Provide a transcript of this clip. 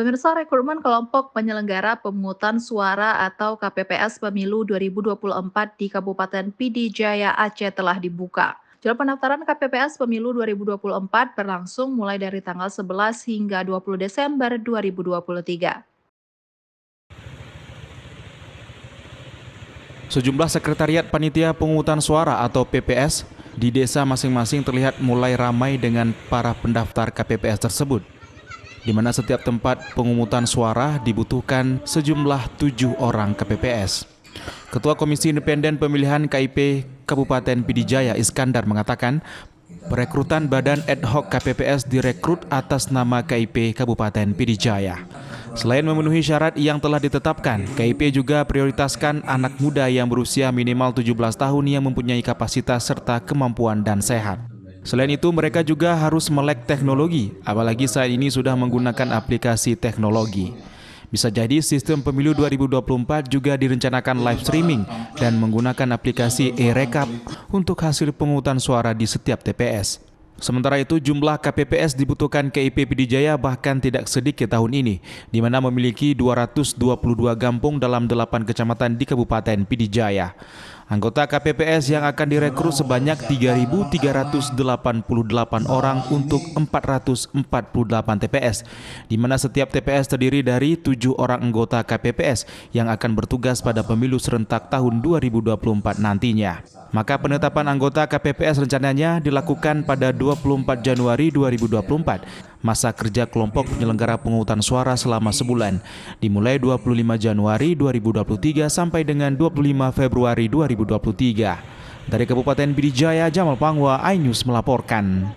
Pemirsa, rekrutmen kelompok penyelenggara pemungutan suara atau KPPS Pemilu 2024 di Kabupaten Pidi Jaya Aceh telah dibuka. Jalur pendaftaran KPPS Pemilu 2024 berlangsung mulai dari tanggal 11 hingga 20 Desember 2023. Sejumlah sekretariat panitia pemungutan suara atau PPS di desa masing-masing terlihat mulai ramai dengan para pendaftar KPPS tersebut, di mana setiap tempat pemungutan suara dibutuhkan sejumlah 7 orang KPPS. Ketua Komisi Independen Pemilihan KIP Kabupaten Pidi Jaya Iskandar mengatakan, perekrutan Badan Ad Hoc KPPS direkrut atas nama KIP Kabupaten Pidi Jaya. Selain memenuhi syarat yang telah ditetapkan, KIP juga prioritaskan anak muda yang berusia minimal 17 tahun yang mempunyai kapasitas serta kemampuan dan sehat. Selain itu, mereka juga harus melek teknologi, apalagi saat ini sudah menggunakan aplikasi teknologi. Bisa jadi sistem pemilu 2024 juga direncanakan live streaming dan menggunakan aplikasi e-rekap untuk hasil pemungutan suara di setiap TPS. Sementara itu, jumlah KPPS dibutuhkan KIP Pidi Jaya bahkan tidak sedikit tahun ini, di mana memiliki 222 kampung dalam 8 kecamatan di Kabupaten Pidi Jaya. Anggota KPPS yang akan direkrut sebanyak 3.388 orang untuk 448 TPS, di mana setiap TPS terdiri dari 7 orang anggota KPPS yang akan bertugas pada pemilu serentak tahun 2024 nantinya. Maka penetapan anggota KPPS rencananya dilakukan pada 24 Januari 2024. Masa kerja kelompok penyelenggara pemungutan suara selama sebulan, dimulai 25 Januari 2023 sampai dengan 25 Februari 2023. Dari Kabupaten Pidi Jaya, Jamal Pangwa, iNews melaporkan.